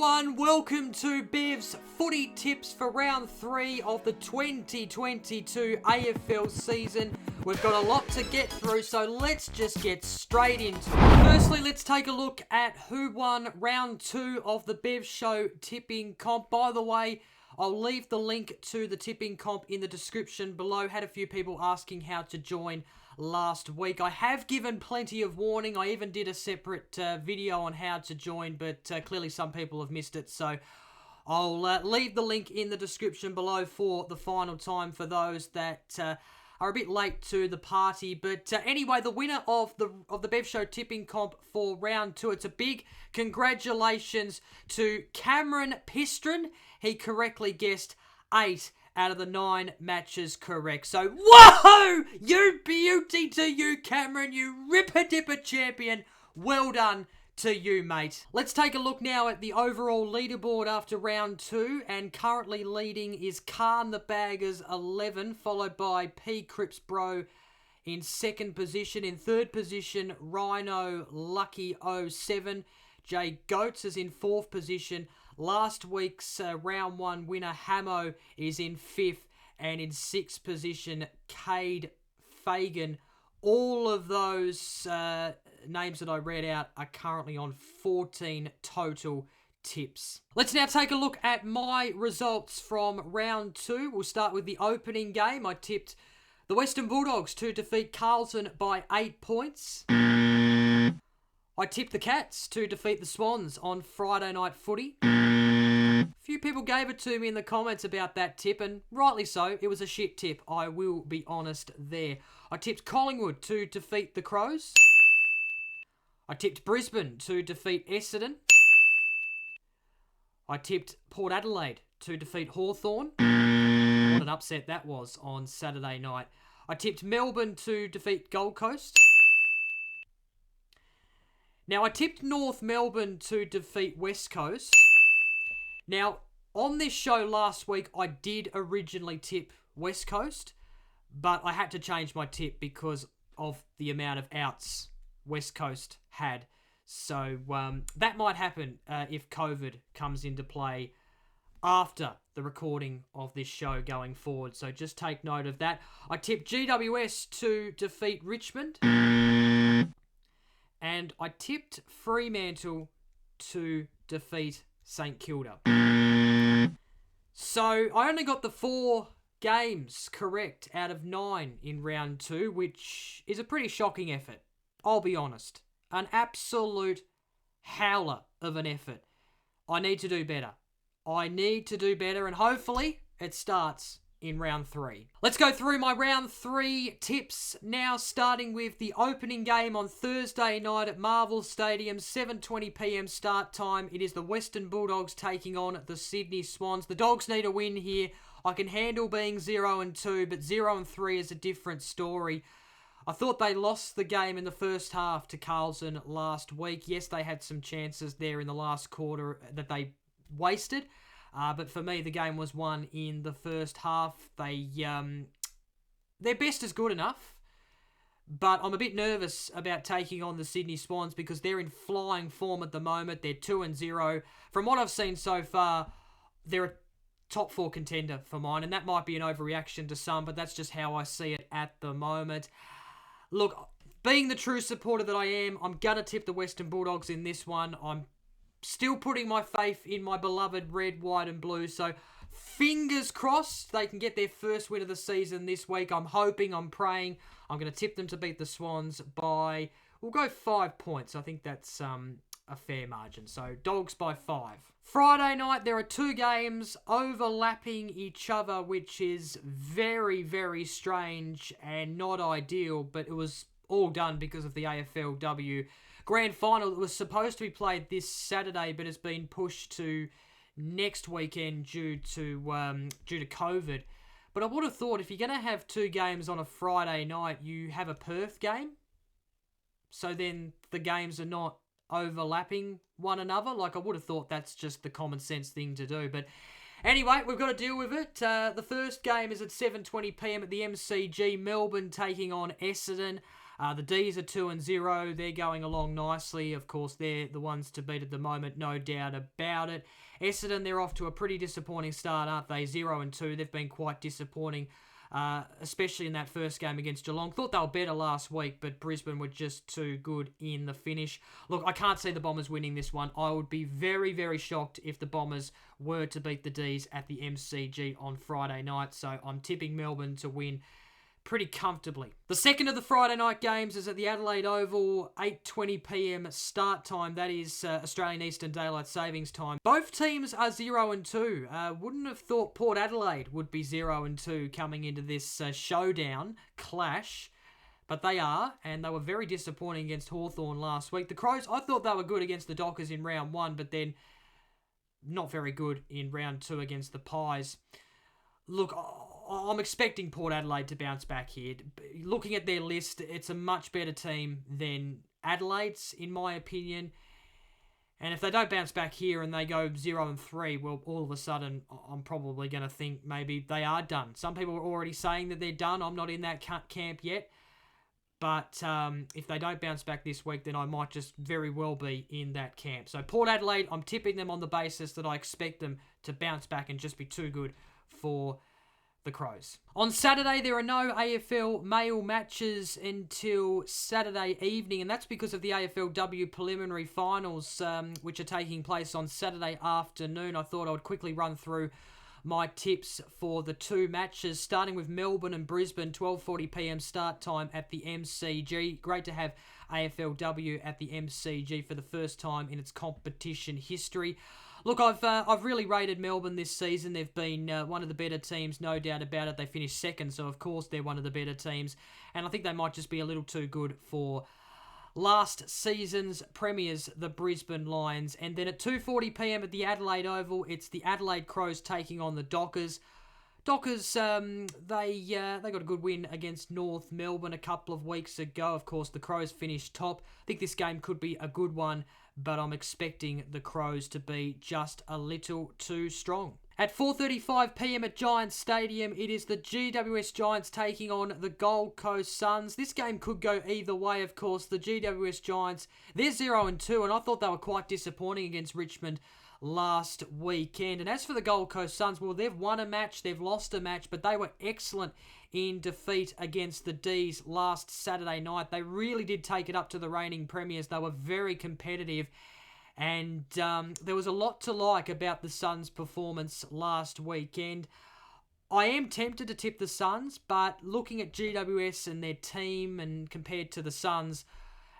everyone, welcome to Bev's Footy Tips for round 3 of the 2022 AFL season. We've got a lot to get through, so let's just get straight into it. Firstly, let's take a look at who won round 2 of the Bev Show tipping comp. By the way, I'll leave the link to the tipping comp in the description below. Had a few people asking how to join last week. I have given plenty of warning. I even did a separate video on how to join, but clearly some people have missed it. So I'll leave the link in the description below for the final time for those that are a bit late to the party. But anyway, the winner of the Bev Show tipping comp for round 2, it's a big congratulations to Cameron Pistron. He correctly guessed 8 out of the 9 matches correct. So, whoa! You beauty to you, Cameron. You ripper-dipper champion. Well done to you, mate. Let's take a look now at the overall leaderboard after round 2. And currently leading is Khan the Baggers 11, followed by P. Crips Bro in 2nd position. In 3rd position, Rhino Lucky 07. Jay Goats is in 4th position. Last week's round 1 winner, Hamo, is in 5th. And in 6th position, Cade Fagan. All of those names that I read out are currently on 14 total tips. Let's now take a look at my results from round 2. We'll start with the opening game. I tipped the Western Bulldogs to defeat Carlton by 8 points. I tipped the Cats to defeat the Swans on Friday Night Footy. A few people gave it to me in the comments about that tip, and rightly so. It was a shit tip, I will be honest there. I tipped Collingwood to defeat the Crows. I tipped Brisbane to defeat Essendon. I tipped Port Adelaide to defeat Hawthorn. What an upset that was on Saturday night. I tipped Melbourne to defeat Gold Coast. Now, I tipped North Melbourne to defeat West Coast. Now, on this show last week, I did originally tip West Coast, but I had to change my tip because of the amount of outs West Coast had. So, that might happen if COVID comes into play after the recording of this show going forward. So, just take note of that. I tipped GWS to defeat Richmond. And I tipped Fremantle to defeat St Kilda. So I only got the 4 games correct out of 9 in round 2, which is a pretty shocking effort. I'll be honest. An absolute howler of an effort. I need to do better. And hopefully it starts in round 3. Let's go through my round 3 tips now, starting with the opening game on Thursday night at Marvel Stadium, 7:20 p.m. start time. It is the Western Bulldogs taking on the Sydney Swans. The Dogs need a win here. I can handle being 0-2, but 0-3 is a different story. I thought they lost the game in the first half to Carlton last week. Yes, they had some chances there in the last quarter that they wasted. But for me, the game was won in the first half. Their best is good enough. But I'm a bit nervous about taking on the Sydney Swans because they're in flying form at the moment. They're 2-0. From what I've seen so far, they're a top 4 contender for mine. And that might be an overreaction to some, but that's just how I see it at the moment. Look, being the true supporter that I am, I'm going to tip the Western Bulldogs in this one. I'm still putting my faith in my beloved red, white and blue. So fingers crossed they can get their first win of the season this week. I'm hoping, I'm praying. I'm going to tip them to beat the Swans by, we'll go 5 points. I think that's a fair margin. So Dogs by 5. Friday night, there are 2 games overlapping each other, which is very, very strange and not ideal. But it was all done because of the AFLW Grand Final that was supposed to be played this Saturday, but has been pushed to next weekend due to COVID. But I would have thought if you're going to have 2 games on a Friday night, you have a Perth game. So then the games are not overlapping one another. Like, I would have thought that's just the common sense thing to do. But anyway, we've got to deal with it. The first game is at 7:20 p.m. at the MCG. Melbourne taking on Essendon. The D's are 2-0. They're going along nicely. Of course, they're the ones to beat at the moment, no doubt about it. Essendon, they're off to a pretty disappointing start, aren't they? 0-2. They've been quite disappointing, especially in that first game against Geelong. Thought they were better last week, but Brisbane were just too good in the finish. Look, I can't see the Bombers winning this one. I would be very, very shocked if the Bombers were to beat the D's at the MCG on Friday night. So I'm tipping Melbourne to win pretty comfortably. The second of the Friday night games is at the Adelaide Oval, 8:20pm start time. That is Australian Eastern Daylight Savings Time. Both teams are 0-2. Wouldn't have thought Port Adelaide would be 0-2 coming into this showdown clash. But they are, and they were very disappointing against Hawthorn last week. The Crows, I thought they were good against the Dockers in round 1, but then not very good in round 2 against the Pies. Look, I'm expecting Port Adelaide to bounce back here. Looking at their list, it's a much better team than Adelaide's, in my opinion. And if they don't bounce back here and they go 0-3, well, all of a sudden, I'm probably going to think maybe they are done. Some people are already saying that they're done. I'm not in that camp yet. But if they don't bounce back this week, then I might just very well be in that camp. So Port Adelaide, I'm tipping them on the basis that I expect them to bounce back and just be too good for the Crows. On Saturday, there are no AFL male matches until Saturday evening, and that's because of the AFLW preliminary finals, which are taking place on Saturday afternoon. I thought I would quickly run through my tips for the two matches, starting with Melbourne and Brisbane, 12:40pm start time at the MCG. Great to have AFLW at the MCG for the first time in its competition history. Look, I've really rated Melbourne this season. They've been one of the better teams, no doubt about it. They finished second, so of course they're one of the better teams. And I think they might just be a little too good for last season's premiers, the Brisbane Lions. And then at 2:40pm at the Adelaide Oval, it's the Adelaide Crows taking on the Dockers. Dockers, they got a good win against North Melbourne a couple of weeks ago. Of course, the Crows finished top. I think this game could be a good one, but I'm expecting the Crows to be just a little too strong. At 4:35pm at Giants Stadium, it is the GWS Giants taking on the Gold Coast Suns. This game could go either way, of course. The GWS Giants, they're 0-2, and I thought they were quite disappointing against Richmond last weekend. And as for the Gold Coast Suns, well, they've won a match, they've lost a match, but they were excellent in defeat against the D's last Saturday night. They really did take it up to the reigning premiers. They were very competitive. And there was a lot to like about the Suns' performance last weekend. I am tempted to tip the Suns, but looking at GWS and their team and compared to the Suns,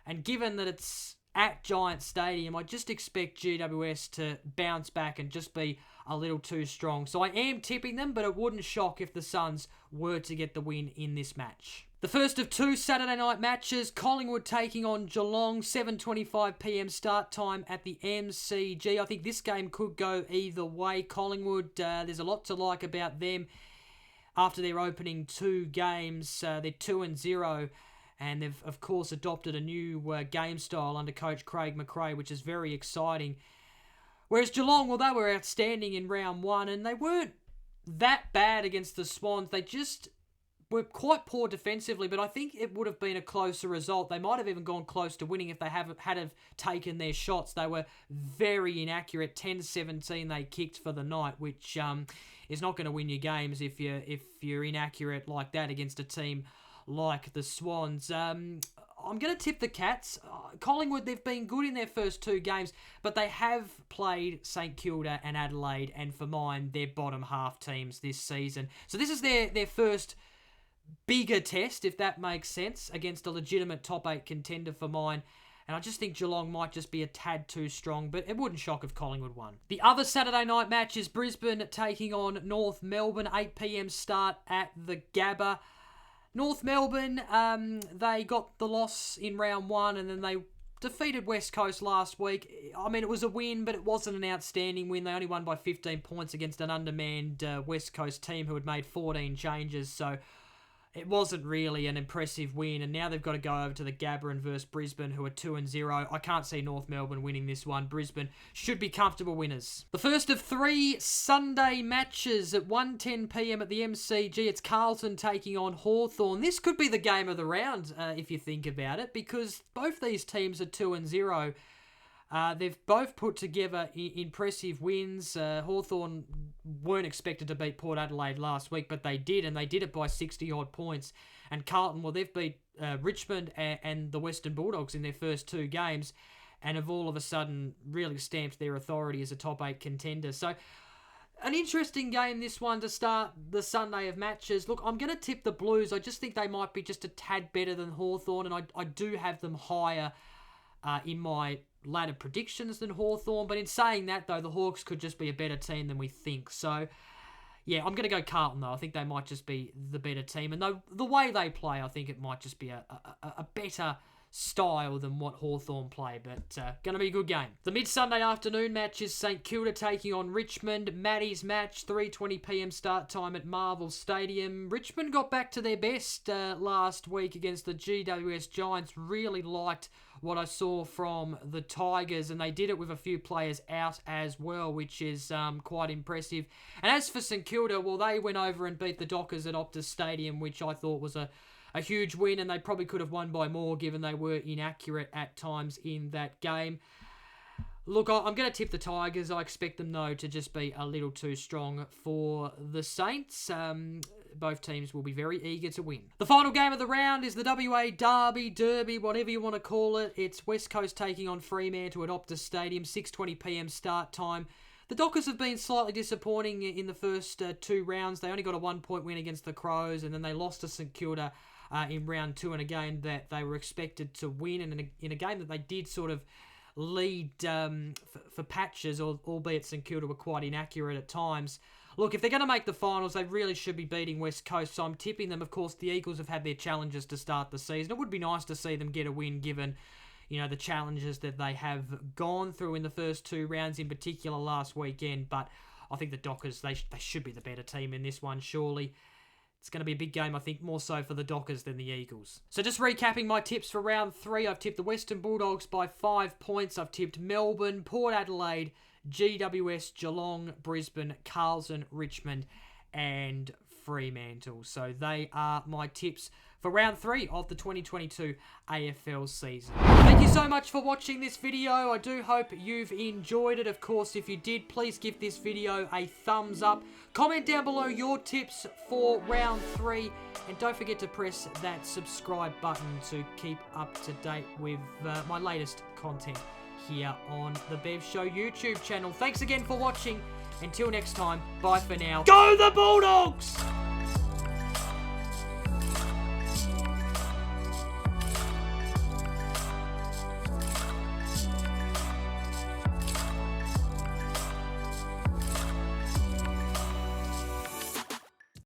and given that it's at Giant Stadium, I just expect GWS to bounce back and just be a little too strong. So I am tipping them, but it wouldn't shock if the Suns were to get the win in this match. The first of two Saturday night matches, Collingwood taking on Geelong, 7:25pm start time at the MCG. I think this game could go either way. Collingwood, there's a lot to like about them. After their opening two games, they're 2-0. And they've, of course, adopted a new game style under coach Craig McRae, which is very exciting. Whereas Geelong, well, they were outstanding in round 1, and they weren't that bad against the Swans. They just were quite poor defensively, but I think it would have been a closer result. They might have even gone close to winning if they had taken their shots. They were very inaccurate. 10-17 they kicked for the night, which is not going to win you games if you're inaccurate like that against a team like the Swans. I'm going to tip the Cats. Collingwood, they've been good in their first two games, but they have played St Kilda and Adelaide, and for mine, they're bottom half teams this season. So this is their first bigger test, if that makes sense, against a legitimate top 8 contender for mine. And I just think Geelong might just be a tad too strong, but it wouldn't shock if Collingwood won. The other Saturday night match is Brisbane taking on North Melbourne, 8pm start at the Gabba. North Melbourne, they got the loss in round 1 and then they defeated West Coast last week. I mean, it was a win, but it wasn't an outstanding win. They only won by 15 points against an undermanned West Coast team who had made 14 changes. So it wasn't really an impressive win, and now they've got to go over to the Gabba versus Brisbane, who are 2-0. I can't see North Melbourne winning this one. Brisbane should be comfortable winners. The first of 3 Sunday matches at 1:10 p.m. at the MCG. It's Carlton taking on Hawthorn. This could be the game of the round, if you think about it, because both these teams are 2-0. They've both put together impressive wins. Hawthorn weren't expected to beat Port Adelaide last week, but they did, and they did it by 60-odd points. And Carlton, well, they've beat Richmond and the Western Bulldogs in their first 2 games, and have all of a sudden really stamped their authority as a top 8 contender. So, an interesting game, this one, to start the Sunday of matches. Look, I'm going to tip the Blues. I just think they might be just a tad better than Hawthorn, and I do have them higher in my ladder predictions than Hawthorn. But in saying that, though, the Hawks could just be a better team than we think. So, yeah, I'm going to go Carlton, though. I think they might just be the better team. And the way they play, I think it might just be a better style than what Hawthorn play. But going to be a good game. The mid-Sunday afternoon match is St Kilda taking on Richmond. Maddie's match, 3:20 p.m. start time at Marvel Stadium. Richmond got back to their best last week against the GWS Giants. Really liked what I saw from the Tigers, and they did it with a few players out as well, which is quite impressive. And as for St Kilda, well, they went over and beat the Dockers at Optus Stadium, which I thought was a huge win, and they probably could have won by more given they were inaccurate at times in that game. Look, I'm going to tip the Tigers. I expect them, though, to just be a little too strong for the Saints. Both teams will be very eager to win. The final game of the round is the WA Derby, whatever you want to call it. It's West Coast taking on Fremantle at Optus Stadium, 6:20 p.m. start time. The Dockers have been slightly disappointing in the first 2 rounds. They only got a 1-point win against the Crows, and then they lost to St Kilda in round 2 in a game that they were expected to win, and in a game that they did sort of lead for patches, albeit St Kilda were quite inaccurate at times. Look, if they're going to make the finals, they really should be beating West Coast, so I'm tipping them. Of course, the Eagles have had their challenges to start the season. It would be nice to see them get a win given, you know, the challenges that they have gone through in the first 2 rounds, in particular last weekend. But I think the Dockers, they should be the better team in this one, surely. It's going to be a big game, I think, more so for the Dockers than the Eagles. So just recapping my tips for round 3, I've tipped the Western Bulldogs by 5 points. I've tipped Melbourne, Port Adelaide, GWS, Geelong, Brisbane, Carlton, Richmond, and Fremantle. So they are my tips for round 3 of the 2022 AFL season. Thank you so much for watching this video. I do hope you've enjoyed it. Of course, if you did, please give this video a thumbs up. Comment down below your tips for round 3. And don't forget to press that subscribe button to keep up to date with my latest content here on the Bev Show YouTube channel. Thanks again for watching. Until next time, bye for now. Go the Bulldogs!